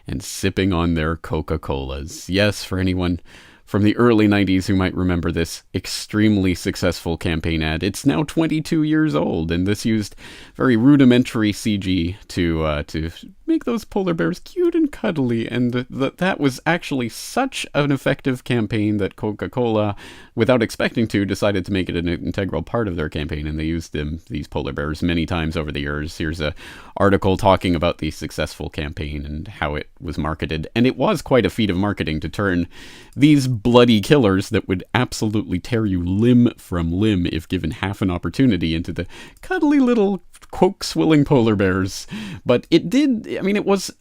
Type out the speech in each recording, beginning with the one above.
and sipping on their Coca-Colas. Yes, for anyone from the early 90s who might remember this extremely successful campaign ad. It's now 22 years old, and this used very rudimentary CG to make those polar bears cute and cuddly, and that was actually such an effective campaign that Coca-Cola, without expecting to, decided to make it an integral part of their campaign, and they used these polar bears many times over the years. Here's an article talking about the successful campaign and how it was marketed, and it was quite a feat of marketing to turn these bloody killers that would absolutely tear you limb from limb if given half an opportunity into the cuddly little coke-swilling polar bears. But it did, I mean, it was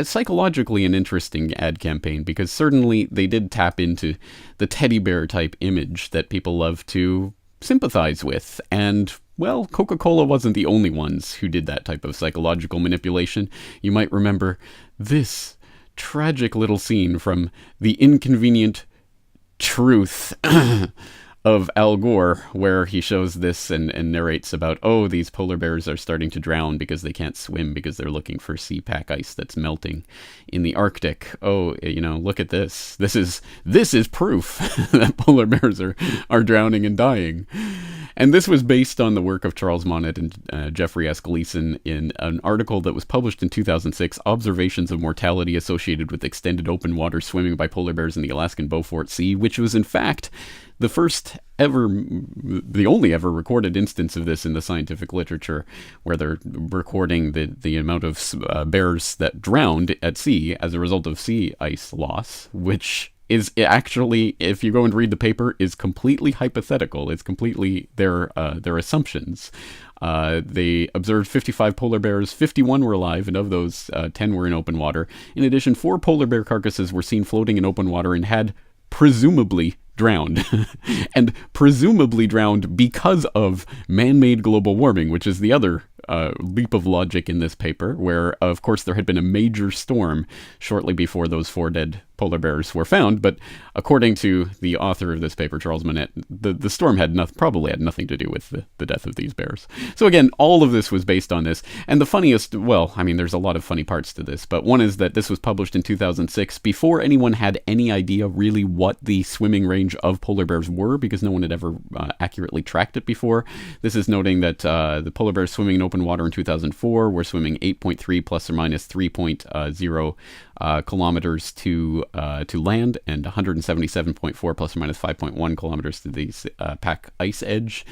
psychologically an interesting ad campaign, because certainly they did tap into the teddy bear type image that people love to sympathize with. And, well, Coca-Cola wasn't the only ones who did that type of psychological manipulation. You might remember this tragic little scene from The Inconvenient Truth of Al Gore, where he shows this and narrates about, oh, these polar bears are starting to drown because they can't swim because they're looking for sea pack ice that's melting in the Arctic. Oh, look at this. This is proof that polar bears are drowning and dying. And this was based on the work of Charles Monnet and Jeffrey S. Gleason in an article that was published in 2006, Observations of Mortality Associated with Extended Open Water Swimming by Polar Bears in the Alaskan Beaufort Sea, which was in fact the only ever recorded instance of this in the scientific literature, where they're recording the amount of bears that drowned at sea as a result of sea ice loss, which is actually, if you go and read the paper, is completely hypothetical. It's completely their assumptions. They observed 55 polar bears, 51 were alive, and of those, 10 were in open water. In addition, 4 polar bear carcasses were seen floating in open water and had presumably drowned. And presumably drowned because of man-made global warming, which is the other leap of logic in this paper, where, of course, there had been a major storm shortly before those 4 dead polar bears were found. But according to the author of this paper, Charles Monnet, the storm probably had nothing to do with the death of these bears. So again, all of this was based on this. And the funniest, well, I mean, there's a lot of funny parts to this, but one is that this was published in 2006 before anyone had any idea really what the swimming range of polar bears were, because no one had ever accurately tracked it before. This is noting that the polar bears swimming in open water in 2004 were swimming 8.3 plus or minus 3.0 kilometers to land, and 177.4 plus or minus 5.1 kilometers to the pack ice edge.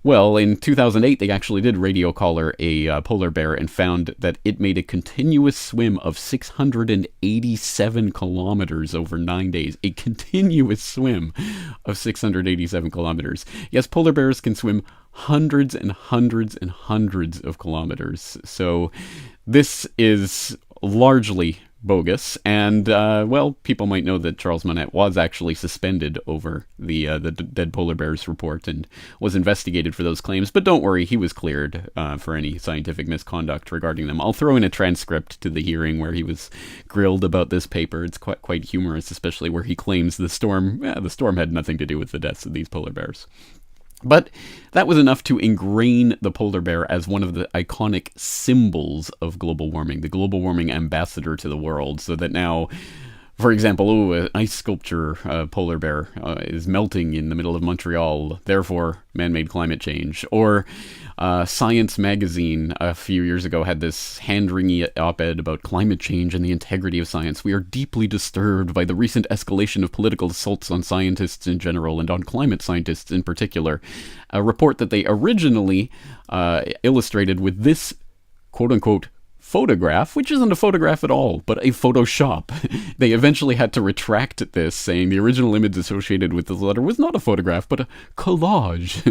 Well, in 2008, they actually did radio collar a polar bear and found that it made a continuous swim of 687 kilometers over 9 days. A continuous swim of 687 kilometers. Yes, polar bears can swim hundreds and hundreds and hundreds of kilometers. So this is largely bogus, and well, people might know that Charles Monnet was actually suspended over the dead polar bears report and was investigated for those claims, but don't worry, he was cleared for any scientific misconduct regarding them. I'll throw in a transcript to the hearing where he was grilled about this paper. It's quite humorous, especially where he claims the storm had nothing to do with the deaths of these polar bears. But that was enough to ingrain the polar bear as one of the iconic symbols of global warming, the global warming ambassador to the world, so that now, for example, an ice sculpture polar bear is melting in the middle of Montreal, therefore man-made climate change. Or Science magazine a few years ago had this hand-wringing op-ed about climate change and the integrity of science. We are deeply disturbed by the recent escalation of political assaults on scientists in general and on climate scientists in particular. A report that they originally illustrated with this quote-unquote photograph, which isn't a photograph at all, but a Photoshop. They eventually had to retract this, saying the original image associated with this letter was not a photograph, but a collage.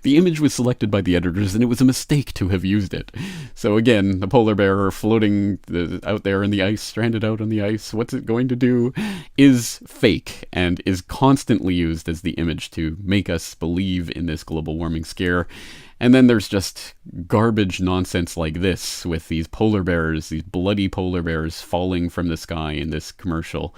The image was selected by the editors, and it was a mistake to have used it. So again, the polar bear floating out there in the ice, stranded out on the ice, what's it going to do, is fake, and is constantly used as the image to make us believe in this global warming scare. And then there's just garbage nonsense like this with these polar bears, these bloody polar bears falling from the sky in this commercial.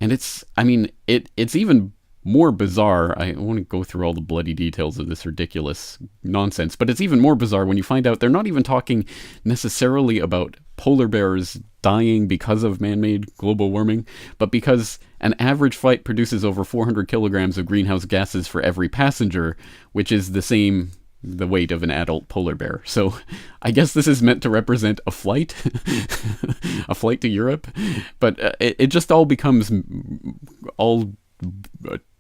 And it's even more bizarre. I won't go through all the bloody details of this ridiculous nonsense, but it's even more bizarre when you find out they're not even talking necessarily about polar bears dying because of man-made global warming, but because an average flight produces over 400 kilograms of greenhouse gases for every passenger, which is the weight of an adult polar bear. So I guess this is meant to represent a flight, a flight to Europe, but it just all becomes all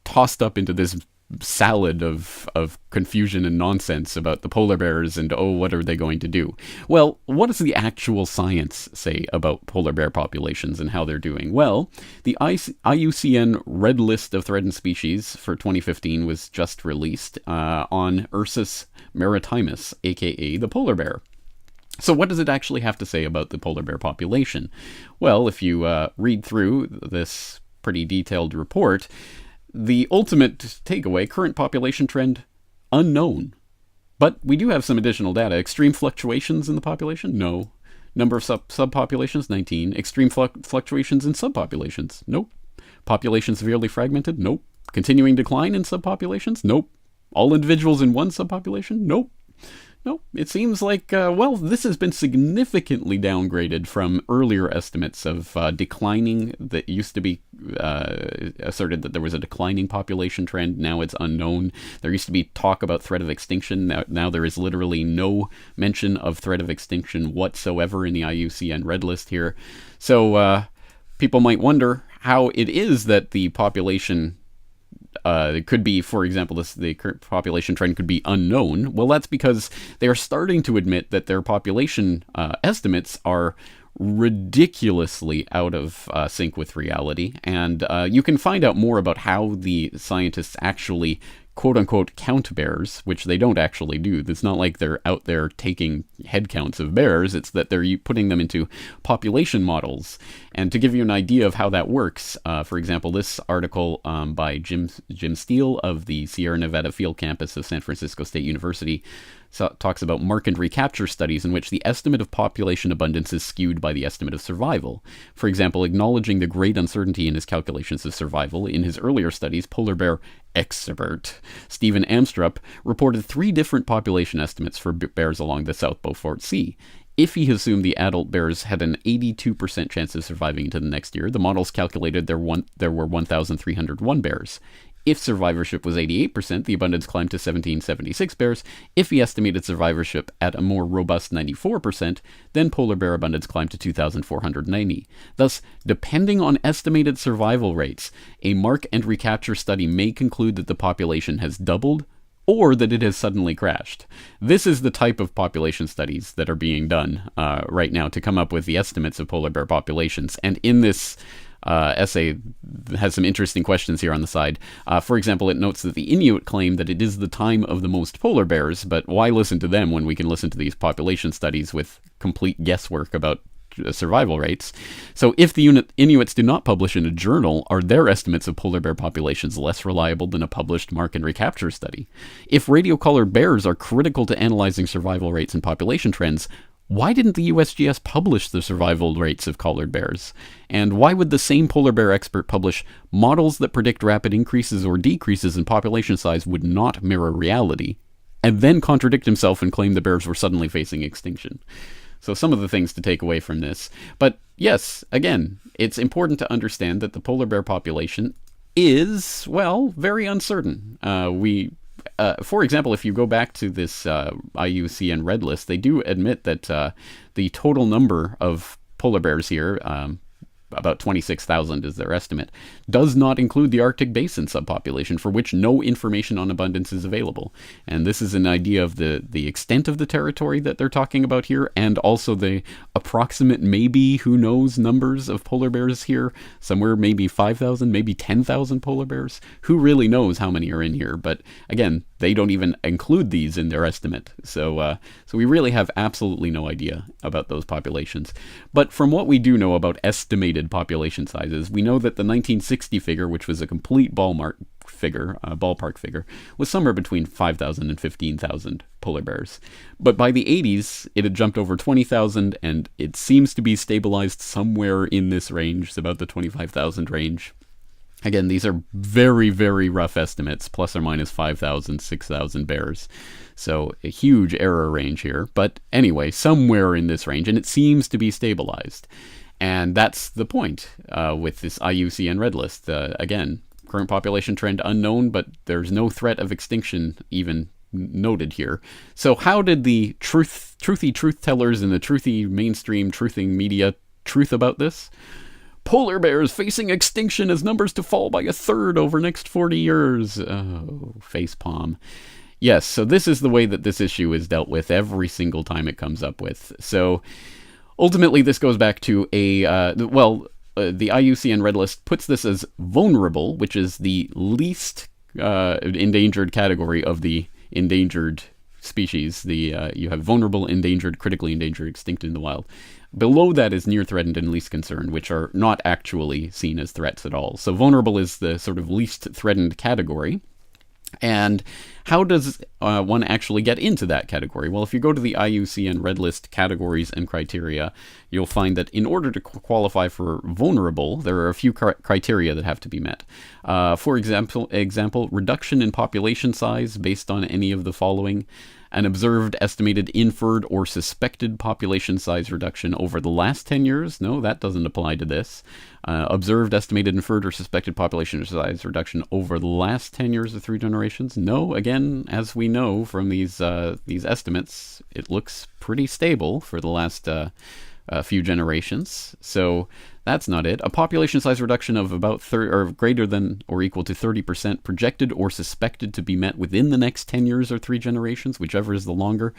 tossed up into this salad of confusion and nonsense about the polar bears and, oh, what are they going to do? Well, what does the actual science say about polar bear populations and how they're doing? Well, the IUCN Red List of Threatened Species for 2015 was just released on Ursus maritimus, aka the polar bear. So what does it actually have to say about the polar bear population? Well, if you read through this pretty detailed report, the ultimate takeaway: current population trend, unknown. But we do have some additional data. Extreme fluctuations in the population? No. Number of subpopulations? 19. Extreme fluctuations in subpopulations? Nope. Population severely fragmented? Nope. Continuing decline in subpopulations? Nope. All individuals in one subpopulation? Nope. Nope. It seems like, this has been significantly downgraded from earlier estimates of declining that used to be asserted that there was a declining population trend. Now it's unknown. There used to be talk about threat of extinction. Now there is literally no mention of threat of extinction whatsoever in the IUCN Red List here. So people might wonder how it is that the population it could be, for example, the current population trend could be unknown. Well, that's because they are starting to admit that their population estimates are ridiculously out of sync with reality. And you can find out more about how the scientists actually quote-unquote count bears, which they don't actually do. It's not like they're out there taking head counts of bears. It's that they're putting them into population models. And to give you an idea of how that works, for example, this article by Jim Steele of the Sierra Nevada Field Campus of San Francisco State University talks about mark and recapture studies in which the estimate of population abundance is skewed by the estimate of survival. For example, acknowledging the great uncertainty in his calculations of survival, in his earlier studies, polar bear expert Stephen Amstrup reported 3 different population estimates for bears along the South Beaufort Sea. If he assumed the adult bears had an 82% chance of surviving into the next year, the models calculated there were 1,301 bears. If survivorship was 88%, the abundance climbed to 1,776 bears. If he estimated survivorship at a more robust 94%, then polar bear abundance climbed to 2,490. Thus, depending on estimated survival rates, a mark and recapture study may conclude that the population has doubled or that it has suddenly crashed. This is the type of population studies that are being done right now to come up with the estimates of polar bear populations. And in this essay has some interesting questions here on the side. For example, it notes that the Inuit claim that it is the time of the most polar bears, but why listen to them when we can listen to these population studies with complete guesswork about survival rates? So if the Inuits do not publish in a journal, are their estimates of polar bear populations less reliable than a published mark and recapture study? If radio-collared bears are critical to analyzing survival rates and population trends, why didn't the USGS publish the survival rates of collared bears? And why would the same polar bear expert publish models that predict rapid increases or decreases in population size would not mirror reality, and then contradict himself and claim the bears were suddenly facing extinction? So some of the things to take away from this. But yes, again, it's important to understand that the polar bear population is, well, very uncertain. For example, if you go back to this IUCN Red List, they do admit that the total number of polar bears here, about 26,000 is their estimate, does not include the Arctic Basin subpopulation, for which no information on abundance is available. And this is an idea of the extent of the territory that they're talking about here, and also the approximate, maybe, who knows, numbers of polar bears here. Somewhere maybe 5,000, maybe 10,000 polar bears. Who really knows how many are in here? But again, they don't even include these in their estimate. So we really have absolutely no idea about those populations. But from what we do know about estimated population sizes, we know that the 1960 figure, which was a complete ballpark figure, was somewhere between 5,000 and 15,000 polar bears. But by the 80s, it had jumped over 20,000, and it seems to be stabilized somewhere in this range, about the 25,000 range. Again, these are very, very rough estimates, plus or minus 5,000, 6,000 bears. So a huge error range here. But anyway, somewhere in this range, and it seems to be stabilized. And that's the point with this IUCN Red List. Again, current population trend unknown, but there's no threat of extinction even noted here. So how did the truthy truth tellers and the truthy mainstream truthing media truth about this? Polar bears facing extinction as numbers to fall by 1/3 over next 40 years. Oh, facepalm. Yes, so this is the way that this issue is dealt with every single time it comes up with. So ultimately, this goes back to the IUCN Red List puts this as vulnerable, which is the least endangered category of the endangered species. You have vulnerable, endangered, critically endangered, extinct in the wild. Below that is near threatened and least concerned, which are not actually seen as threats at all. So vulnerable is the sort of least threatened category. And how does one actually get into that category? Well, if you go to the IUCN Red List categories and criteria, you'll find that in order to qualify for vulnerable, there are a few criteria that have to be met. For example, reduction in population size based on any of the following: an observed, estimated, inferred, or suspected population size reduction over the last 10 years. No, that doesn't apply to this. Observed, estimated, inferred, or suspected population size reduction over the last 10 years or 3 generations. No, again, as we know from these estimates, it looks pretty stable for the last few generations. So that's not it. A population size reduction of about greater than or equal to 30% projected or suspected to be met within the next 10 years or 3 generations, whichever is the longer.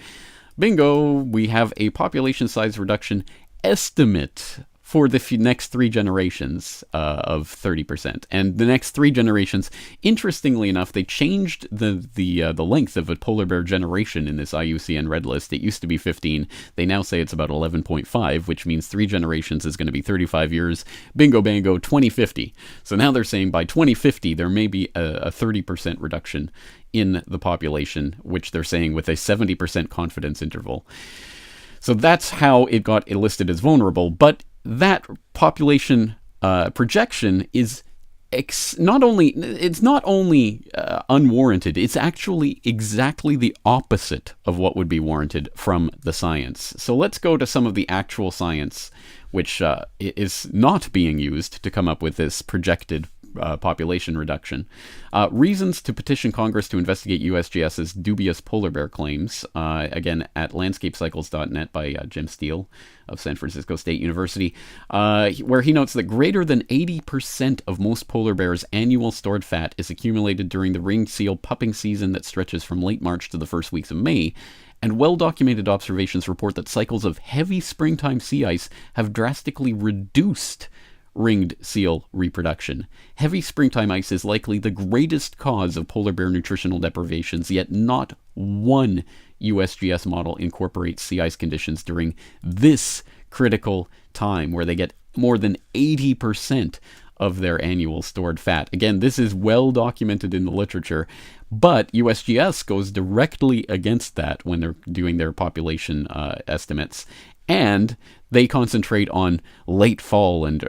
Bingo, we have a population size reduction estimate for the next 3 generations of 30%. And the next 3 generations, interestingly enough, they changed the length of a polar bear generation in this IUCN Red List. It used to be 15. They now say it's about 11.5, which means 3 generations is going to be 35 years. Bingo bango, 2050. So now they're saying by 2050, there may be a 30% reduction in the population, which they're saying with a 70% confidence interval. So that's how it got listed as vulnerable. But that population projection is not only unwarranted, it's actually exactly the opposite of what would be warranted from the science. So let's go to some of the actual science, which is not being used to come up with this projected population reduction. Reasons to petition Congress to investigate USGS's dubious polar bear claims. Again, at landscapecycles.net by Jim Steele of San Francisco State University, where he notes that greater than 80% of most polar bears' annual stored fat is accumulated during the ringed seal pupping season that stretches from late March to the first weeks of May. And well-documented observations report that cycles of heavy springtime sea ice have drastically reduced ringed seal reproduction. Heavy springtime ice is likely the greatest cause of polar bear nutritional deprivations, yet not one USGS model incorporates sea ice conditions during this critical time where they get more than 80% of their annual stored fat. Again, this is well documented in the literature, but USGS goes directly against that when they're doing their population estimates. And they concentrate on late fall and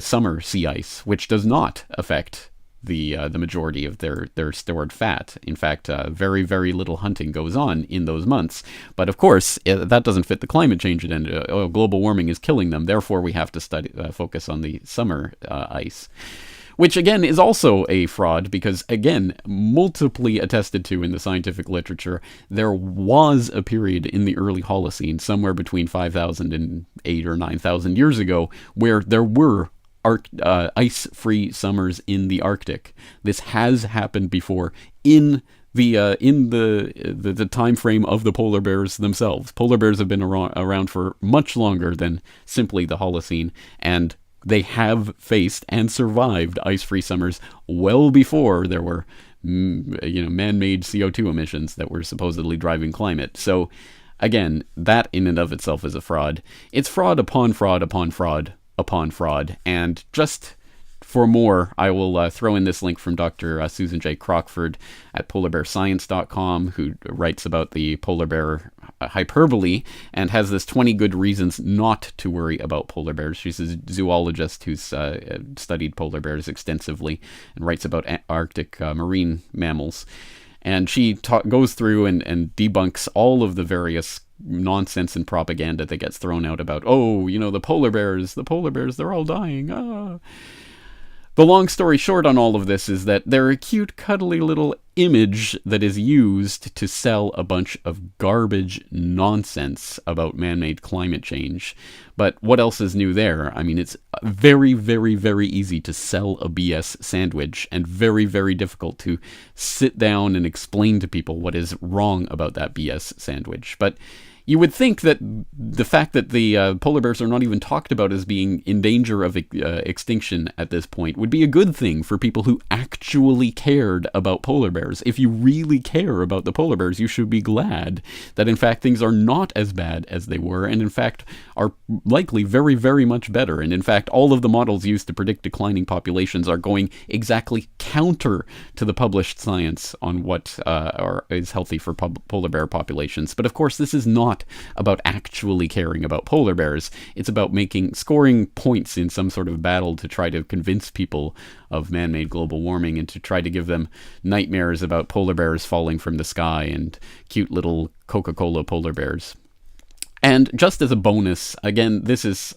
summer sea ice, which does not affect the majority of their stored fat. In fact, very, very little hunting goes on in those months. But of course, that doesn't fit the climate change agenda. Global warming is killing them. Therefore, we have to focus on the summer ice. Which, again, is also a fraud because, again, multiply attested to in the scientific literature, there was a period in the early Holocene, somewhere between 5,000 and 8,000 or 9,000 years ago, where there were ice-free summers in the Arctic. This has happened before in the time frame of the polar bears themselves. Polar bears have been around for much longer than simply the Holocene, and they have faced and survived ice-free summers well before there were, man-made CO2 emissions that were supposedly driving climate. So, again, that in and of itself is a fraud. It's fraud upon fraud upon fraud upon fraud. And just for more, I will throw in this link from Dr. Susan J. Crockford at polarbearscience.com, who writes about the polar bear hyperbole and has this 20 good reasons not to worry about polar bears. She's a zoologist who's studied polar bears extensively and writes about Arctic marine mammals. And she goes through and debunks all of the various nonsense and propaganda that gets thrown out about, oh, the polar bears, they're all dying. The long story short on all of this is that they're a cute, cuddly little image that is used to sell a bunch of garbage nonsense about man-made climate change. But what else is new there? I mean, it's very, very, very easy to sell a BS sandwich, and very, very difficult to sit down and explain to people what is wrong about that BS sandwich. But you would think that the fact that the polar bears are not even talked about as being in danger of extinction at this point would be a good thing for people who actually cared about polar bears. If you really care about the polar bears, you should be glad that, in fact, things are not as bad as they were, and in fact are likely very, very much better. And in fact, all of the models used to predict declining populations are going exactly counter to the published science on what is healthy for polar bear populations. But of course, this is not about actually caring about polar bears. It's about scoring points in some sort of battle to try to convince people of man-made global warming, and to try to give them nightmares about polar bears falling from the sky and cute little Coca-Cola polar bears. And just as a bonus, again, this is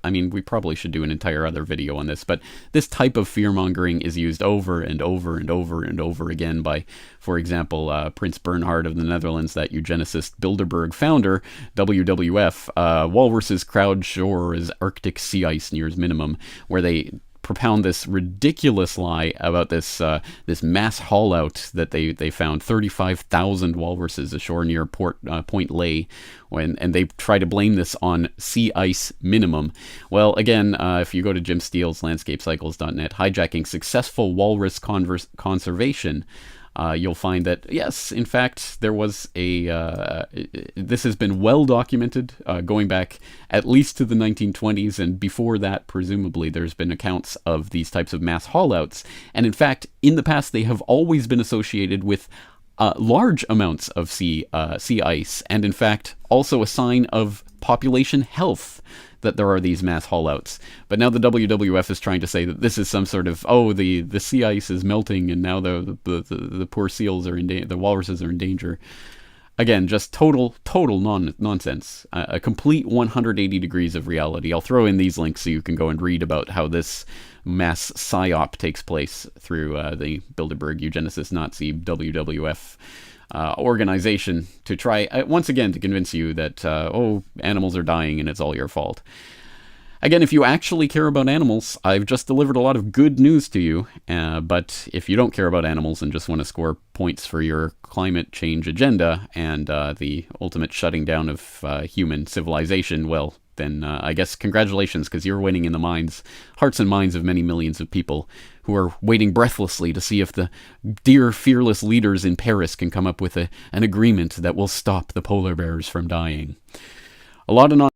we probably should do an entire other video on this, but this type of fear-mongering is used over and over and over and over again by, for example, Prince Bernhard of the Netherlands, that eugenicist Bilderberg founder, WWF, walruses crowd shore as Arctic sea ice nears minimum, where they propound this ridiculous lie about this mass haul out that they found 35,000 walruses ashore near Point Ley, and they try to blame this on sea ice minimum. Well, again, if you go to Jim Steele's landscapecycles.net, hijacking successful walrus conservation, you'll find that, yes, in fact, there was this has been well documented, going back at least to the 1920s, and before that, presumably, there's been accounts of these types of mass haul-outs. And in fact, in the past, they have always been associated with large amounts of sea ice, and in fact, also a sign of population health that there are these mass haul-outs. But now the WWF is trying to say that this is some sort of, the sea ice is melting, and now the poor seals are the walruses are in danger. Again, just total nonsense. A complete 180 degrees of reality. I'll throw in these links so you can go and read about how this mass psyop takes place through the Bilderberg eugenicist Nazi WWF organization, to try once again to convince you that animals are dying and it's all your fault. Again, if you actually care about animals, I've just delivered a lot of good news to you, but if you don't care about animals and just want to score points for your climate change agenda and the ultimate shutting down of human civilization, well, then I guess congratulations, because you're winning in the hearts and minds of many millions of people who are waiting breathlessly to see if the dear fearless leaders in Paris can come up with an agreement that will stop the polar bears from dying. A lot of